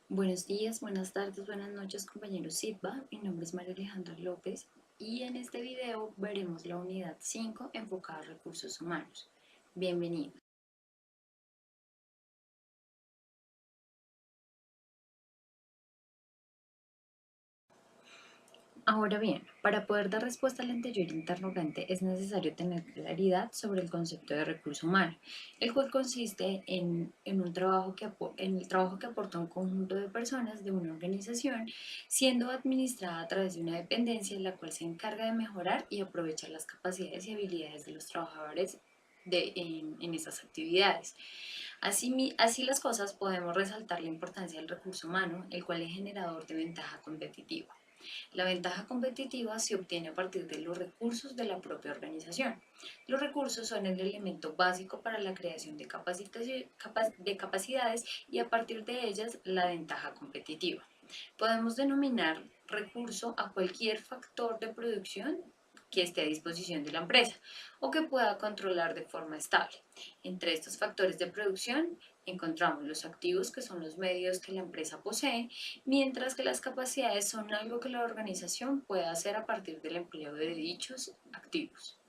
Buenos días, buenas tardes, buenas noches, compañeros SITBA. Mi nombre es María Alejandra López y en este video veremos la unidad 5 enfocada a recursos humanos. Bienvenidos. Ahora bien, para poder dar respuesta al anterior interrogante es necesario tener claridad sobre el concepto de recurso humano, el cual consiste en el trabajo que aporta un conjunto de personas de una organización, siendo administrada a través de una dependencia la cual se encarga de mejorar y aprovechar las capacidades y habilidades de los trabajadores en estas actividades. Así las cosas, podemos resaltar la importancia del recurso humano, el cual es generador de ventaja competitiva. La ventaja competitiva se obtiene a partir de los recursos de la propia organización. Los recursos son el elemento básico para la creación de capacidades y a partir de ellas la ventaja competitiva. Podemos denominar recurso a cualquier factor de producción que esté a disposición de la empresa o que pueda controlar de forma estable. Entre estos factores de producción encontramos los activos, que son los medios que la empresa posee, mientras que las capacidades son algo que la organización puede hacer a partir del empleo de dichos activos.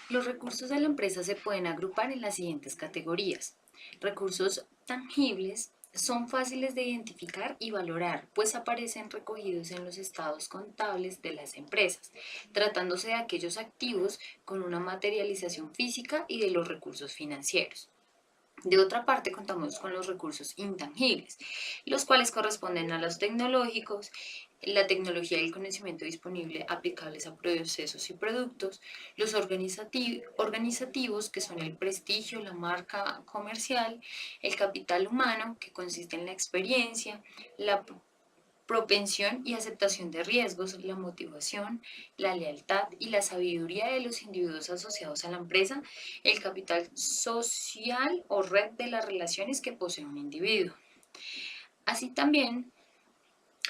Los recursos de la empresa se pueden agrupar en las siguientes categorías. Recursos tangibles son fáciles de identificar y valorar, pues aparecen recogidos en los estados contables de las empresas, tratándose de aquellos activos con una materialización física y de los recursos financieros. De otra parte, contamos con los recursos intangibles, los cuales corresponden a los tecnológicos, la tecnología y el conocimiento disponible aplicables a procesos y productos, los organizativos, que son el prestigio, la marca comercial, el capital humano, que consiste en la experiencia, la propensión y aceptación de riesgos, la motivación, la lealtad y la sabiduría de los individuos asociados a la empresa, el capital social o red de las relaciones que posee un individuo. Así también,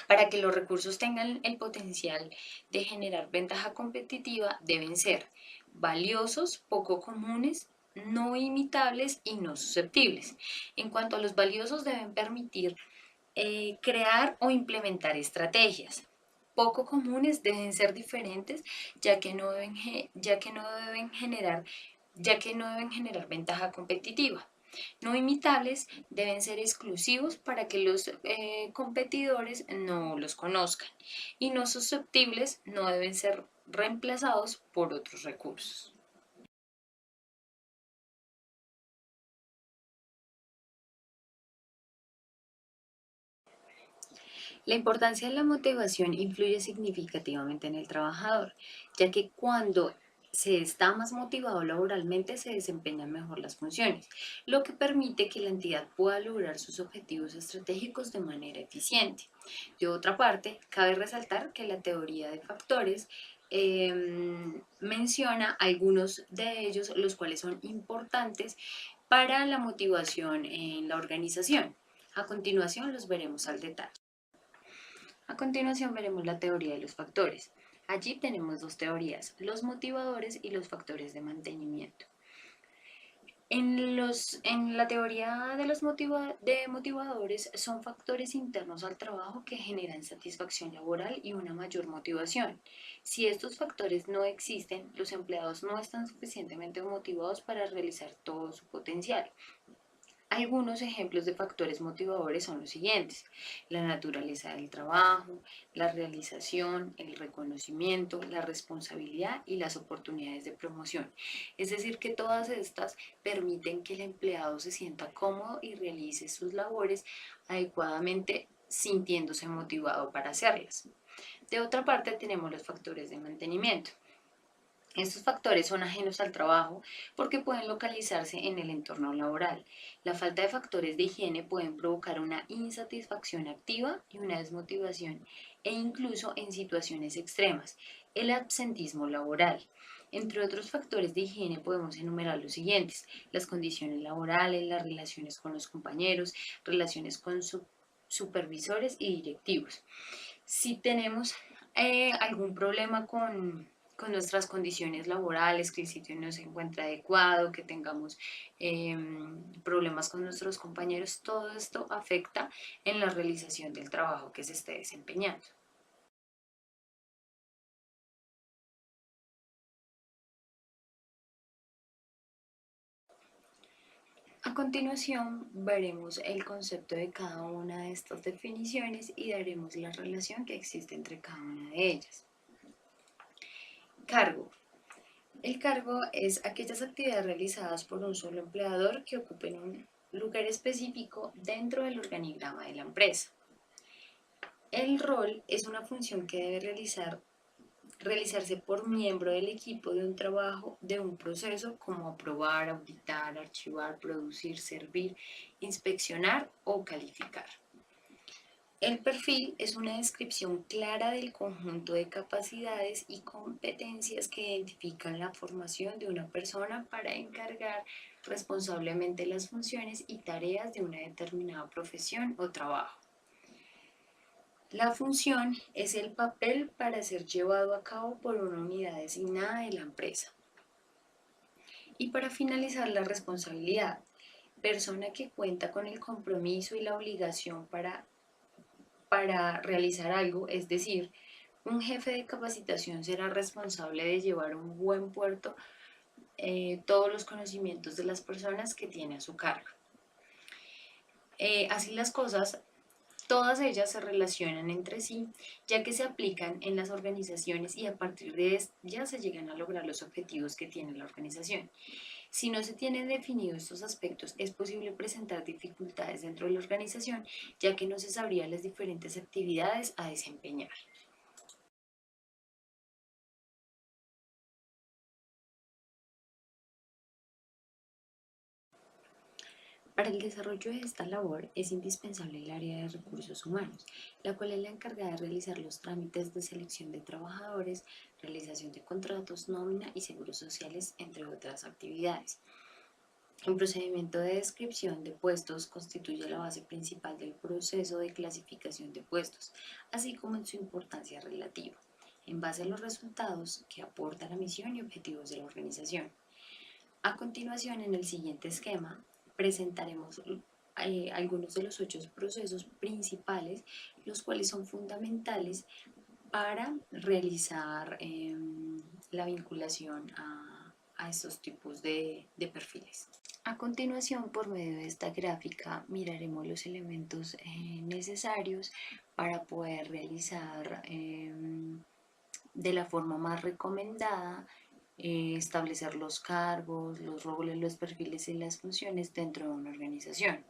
para que los recursos tengan el potencial de generar ventaja competitiva, deben ser valiosos, poco comunes, no imitables y no susceptibles. En cuanto a los valiosos, deben permitir crear o implementar estrategias. Poco comunes, deben ser diferentes, ya que no deben, generar ventaja competitiva. No imitables, deben ser exclusivos para que los competidores no los conozcan. Y no susceptibles, no deben ser reemplazados por otros recursos. La importancia de la motivación influye significativamente en el trabajador, ya que cuando se está más motivado laboralmente se desempeñan mejor las funciones, lo que permite que la entidad pueda lograr sus objetivos estratégicos de manera eficiente. De otra parte, cabe resaltar que la teoría de factores menciona algunos de ellos, los cuales son importantes para la motivación en la organización. A continuación los veremos al detalle. A continuación veremos la teoría de los factores. Allí tenemos dos teorías, los motivadores y los factores de mantenimiento. En la teoría de los motivadores son factores internos al trabajo que generan satisfacción laboral y una mayor motivación. Si estos factores no existen, los empleados no están suficientemente motivados para realizar todo su potencial. Algunos ejemplos de factores motivadores son los siguientes: la naturaleza del trabajo, la realización, el reconocimiento, la responsabilidad y las oportunidades de promoción. Es decir, que todas estas permiten que el empleado se sienta cómodo y realice sus labores adecuadamente, sintiéndose motivado para hacerlas. De otra parte, tenemos los factores de mantenimiento. Estos factores son ajenos al trabajo porque pueden localizarse en el entorno laboral. La falta de factores de higiene pueden provocar una insatisfacción activa y una desmotivación, e incluso en situaciones extremas, el absentismo laboral. Entre otros factores de higiene podemos enumerar los siguientes: las condiciones laborales, las relaciones con los compañeros, relaciones con supervisores y directivos. Si tenemos algún problema con nuestras condiciones laborales, que el sitio no se encuentra adecuado, que tengamos problemas con nuestros compañeros, todo esto afecta en la realización del trabajo que se esté desempeñando. A continuación, veremos el concepto de cada una de estas definiciones y daremos la relación que existe entre cada una de ellas. Cargo. El cargo es aquellas actividades realizadas por un solo empleador que ocupen un lugar específico dentro del organigrama de la empresa. El rol es una función que debe realizarse por miembro del equipo de un trabajo, de un proceso, como aprobar, auditar, archivar, producir, servir, inspeccionar o calificar. El perfil es una descripción clara del conjunto de capacidades y competencias que identifican la formación de una persona para encargar responsablemente las funciones y tareas de una determinada profesión o trabajo. La función es el papel para ser llevado a cabo por una unidad designada de la empresa. Y para finalizar, la responsabilidad, persona que cuenta con el compromiso y la obligación para realizar algo, es decir, un jefe de capacitación será responsable de llevar a un buen puerto todos los conocimientos de las personas que tiene a su cargo. Así las cosas, todas ellas se relacionan entre sí, ya que se aplican en las organizaciones y a partir de ellas se llegan a lograr los objetivos que tiene la organización. Si no se tienen definidos estos aspectos, es posible presentar dificultades dentro de la organización, ya que no se sabrían las diferentes actividades a desempeñar. Para el desarrollo de esta labor es indispensable el área de recursos humanos, la cual es la encargada de realizar los trámites de selección de trabajadores, realización de contratos, nómina y seguros sociales, entre otras actividades. El procedimiento de descripción de puestos constituye la base principal del proceso de clasificación de puestos, así como en su importancia relativa, en base a los resultados que aporta la misión y objetivos de la organización. A continuación, en el siguiente esquema, presentaremos algunos de los 8 procesos principales, los cuales son fundamentales para realizar la vinculación a estos tipos de perfiles. A continuación, por medio de esta gráfica, miraremos los elementos necesarios para poder realizar de la forma más recomendada, establecer los cargos, los roles, los perfiles y las funciones dentro de una organización.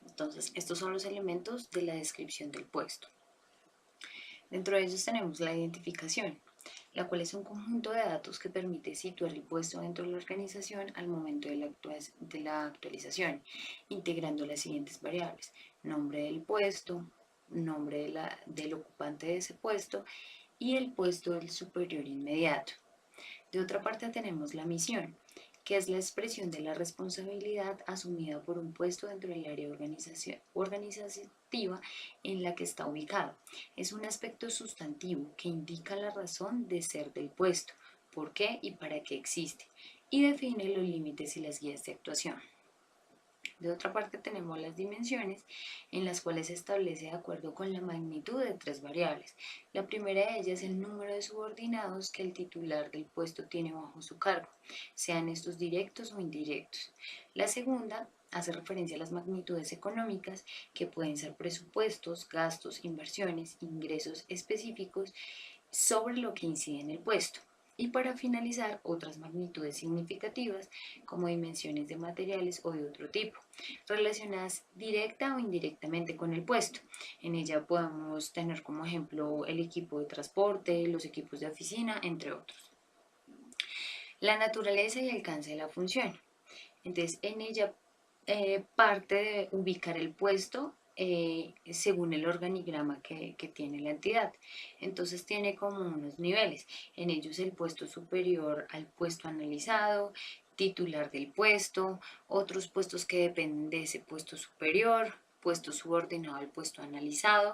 Entonces, estos son los elementos de la descripción del puesto. Dentro de ellos tenemos la identificación, la cual es un conjunto de datos que permite situar el puesto dentro de la organización al momento de la actualización, integrando las siguientes variables: nombre del puesto, nombre del ocupante de ese puesto y el puesto del superior inmediato. De otra parte tenemos la misión, que es la expresión de la responsabilidad asumida por un puesto dentro del área organizativa en la que está ubicado. Es un aspecto sustantivo que indica la razón de ser del puesto, por qué y para qué existe, y define los límites y las guías de actuación. De otra parte tenemos las dimensiones, en las cuales se establece de acuerdo con la magnitud de 3 variables. La primera de ellas es el número de subordinados que el titular del puesto tiene bajo su cargo, sean estos directos o indirectos. La segunda hace referencia a las magnitudes económicas, que pueden ser presupuestos, gastos, inversiones, ingresos específicos sobre lo que incide en el puesto. Y para finalizar, otras magnitudes significativas como dimensiones de materiales o de otro tipo, relacionadas directa o indirectamente con el puesto. En ella podemos tener como ejemplo el equipo de transporte, los equipos de oficina, entre otros. La naturaleza y alcance de la función. Entonces, en ella parte de ubicar el puesto según el organigrama que tiene la entidad. Entonces tiene como unos niveles, en ellos el puesto superior al puesto analizado, titular del puesto, otros puestos que dependen de ese puesto superior, puesto subordinado al puesto analizado,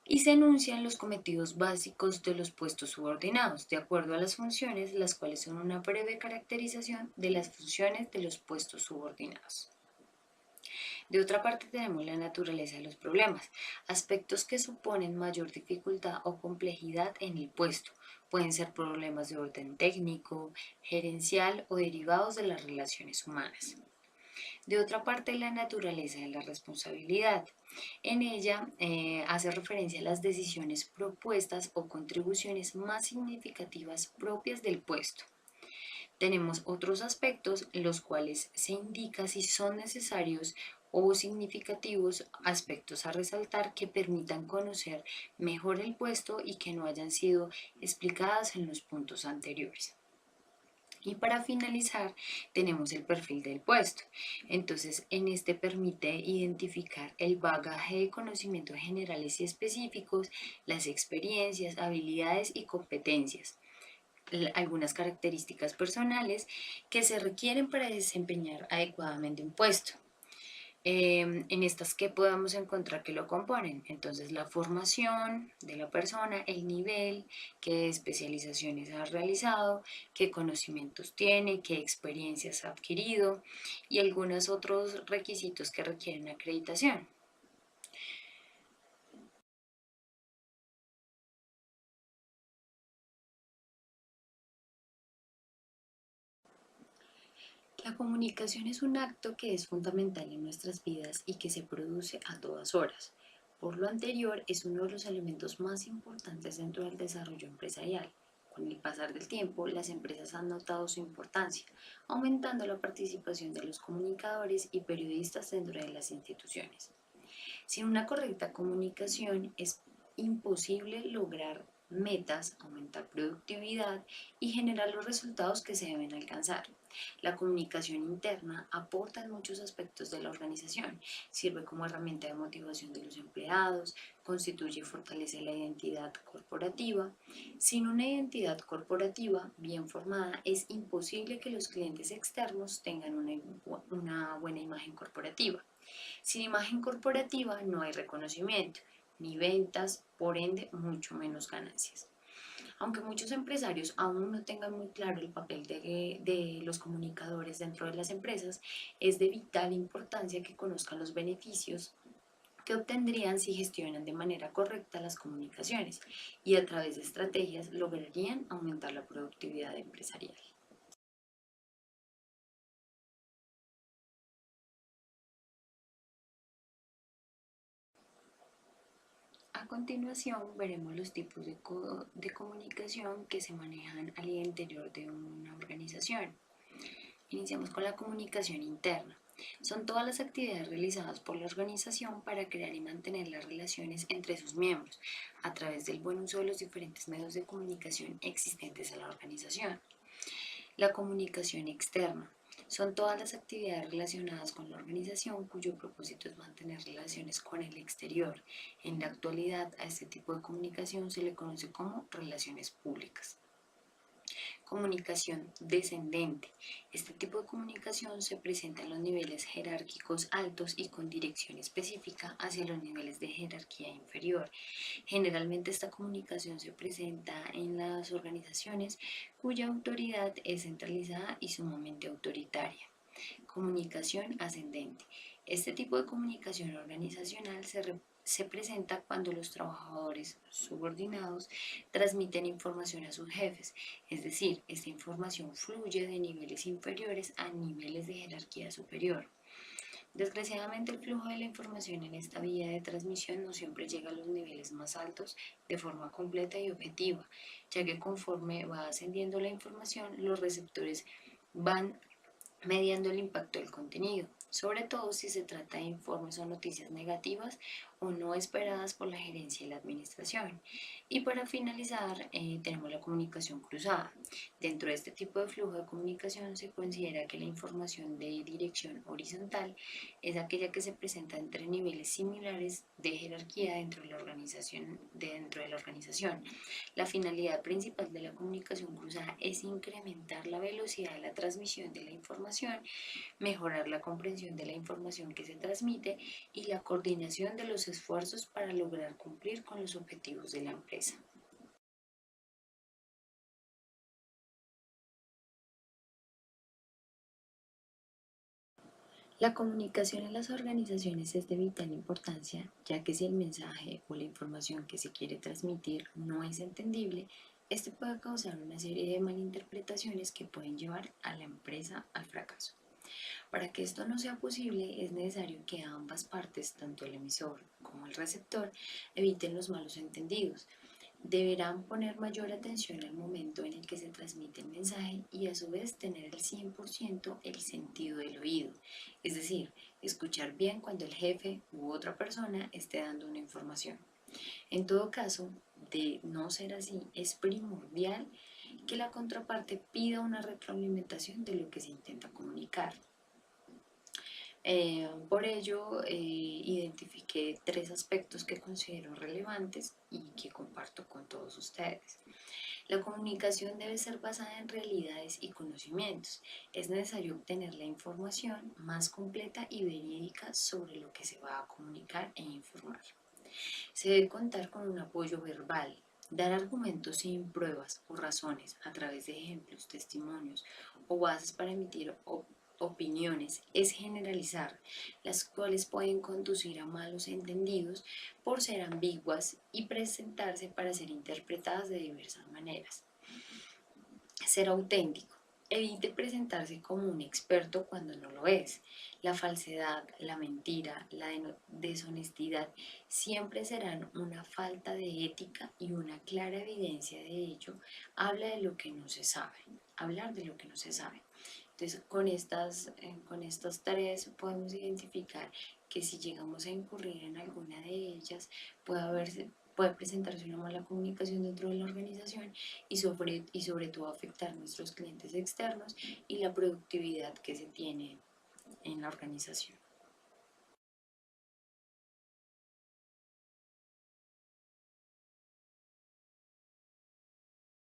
y se enuncian los cometidos básicos de los puestos subordinados, de acuerdo a las funciones, las cuales son una breve caracterización de las funciones de los puestos subordinados. De otra parte tenemos la naturaleza de los problemas, aspectos que suponen mayor dificultad o complejidad en el puesto. Pueden ser problemas de orden técnico, gerencial o derivados de las relaciones humanas. De otra parte, la naturaleza de la responsabilidad. En ella hace referencia a las decisiones propuestas o contribuciones más significativas propias del puesto. Tenemos otros aspectos en los cuales se indica si son necesarios o significativos aspectos a resaltar que permitan conocer mejor el puesto y que no hayan sido explicadas en los puntos anteriores. Y para finalizar tenemos el perfil del puesto. Entonces en este permite identificar el bagaje de conocimientos generales y específicos, las experiencias, habilidades y competencias, algunas características personales que se requieren para desempeñar adecuadamente un puesto. En estas que podamos encontrar que lo componen. Entonces la formación de la persona, el nivel, qué especializaciones ha realizado, qué conocimientos tiene, qué experiencias ha adquirido y algunos otros requisitos que requieren acreditación. La comunicación es un acto que es fundamental en nuestras vidas y que se produce a todas horas. Por lo anterior, es uno de los elementos más importantes dentro del desarrollo empresarial. Con el pasar del tiempo, las empresas han notado su importancia, aumentando la participación de los comunicadores y periodistas dentro de las instituciones. Sin una correcta comunicación es imposible lograr metas, aumentar productividad y generar los resultados que se deben alcanzar. La comunicación interna aporta en muchos aspectos de la organización, sirve como herramienta de motivación de los empleados, constituye y fortalece la identidad corporativa. Sin una identidad corporativa bien formada es imposible que los clientes externos tengan una buena imagen corporativa. Sin imagen corporativa no hay reconocimiento, ni ventas, por ende mucho menos ganancias. Aunque muchos empresarios aún no tengan muy claro el papel de los comunicadores dentro de las empresas, es de vital importancia que conozcan los beneficios que obtendrían si gestionan de manera correcta las comunicaciones y a través de estrategias lograrían aumentar la productividad empresarial. A continuación veremos los tipos de comunicación que se manejan al interior de una organización. Iniciamos con la comunicación interna. Son todas las actividades realizadas por la organización para crear y mantener las relaciones entre sus miembros a través del buen uso de los diferentes medios de comunicación existentes en la organización. La comunicación externa. Son todas las actividades relacionadas con la organización cuyo propósito es mantener relaciones con el exterior. En la actualidad a este tipo de comunicación se le conoce como relaciones públicas. Comunicación descendente. Este tipo de comunicación se presenta en los niveles jerárquicos altos y con dirección específica hacia los niveles de jerarquía inferior. Generalmente esta comunicación se presenta en las organizaciones cuya autoridad es centralizada y sumamente autoritaria. Comunicación ascendente. Este tipo de comunicación organizacional se presenta cuando los trabajadores subordinados transmiten información a sus jefes, es decir, esta información fluye de niveles inferiores a niveles de jerarquía superior. Desgraciadamente el flujo de la información en esta vía de transmisión no siempre llega a los niveles más altos de forma completa y objetiva, ya que conforme va ascendiendo la información, los receptores van mediando el impacto del contenido, sobre todo si se trata de informes o noticias negativas o no esperadas por la gerencia y la administración. Y para finalizar, tenemos la comunicación cruzada. Dentro de este tipo de flujo de comunicación se considera que la información de dirección horizontal es aquella que se presenta entre niveles similares de jerarquía dentro de la organización. La finalidad principal de la comunicación cruzada es incrementar la velocidad de la transmisión de la información, mejorar la comprensión organización de la información que se transmite y la coordinación de los esfuerzos para lograr cumplir con los objetivos de la empresa. La comunicación en las organizaciones es de vital importancia, ya que si el mensaje o la información que se quiere transmitir no es entendible, este puede causar una serie de malinterpretaciones que pueden llevar a la empresa al fracaso. Para que esto no sea posible, es necesario que ambas partes, tanto el emisor como el receptor, eviten los malos entendidos. Deberán poner mayor atención al momento en el que se transmite el mensaje y a su vez tener el 100% el sentido del oído, es decir, escuchar bien cuando el jefe u otra persona esté dando una información. En todo caso, de no ser así, es primordial que la contraparte pida una retroalimentación de lo que se intenta comunicar. Por ello, identifiqué tres aspectos que considero relevantes y que comparto con todos ustedes. La comunicación debe ser basada en realidades y conocimientos. Es necesario obtener la información más completa y verídica sobre lo que se va a comunicar e informar. Se debe contar con un apoyo verbal, dar argumentos sin pruebas o razones a través de ejemplos, testimonios o bases para emitir opiniones es generalizar, las cuales pueden conducir a malos entendidos por ser ambiguas y presentarse para ser interpretadas de diversas maneras. Ser auténtico. Evite presentarse como un experto cuando no lo es. La falsedad, la mentira, la deshonestidad siempre serán una falta de ética y una clara evidencia de ello. Habla de lo que no se sabe. Hablar de lo que no se sabe. Entonces, con estas tareas podemos identificar que si llegamos a incurrir en alguna de ellas, puede presentarse una mala comunicación dentro de la organización y sobre todo afectar nuestros clientes externos y la productividad que se tiene en la organización.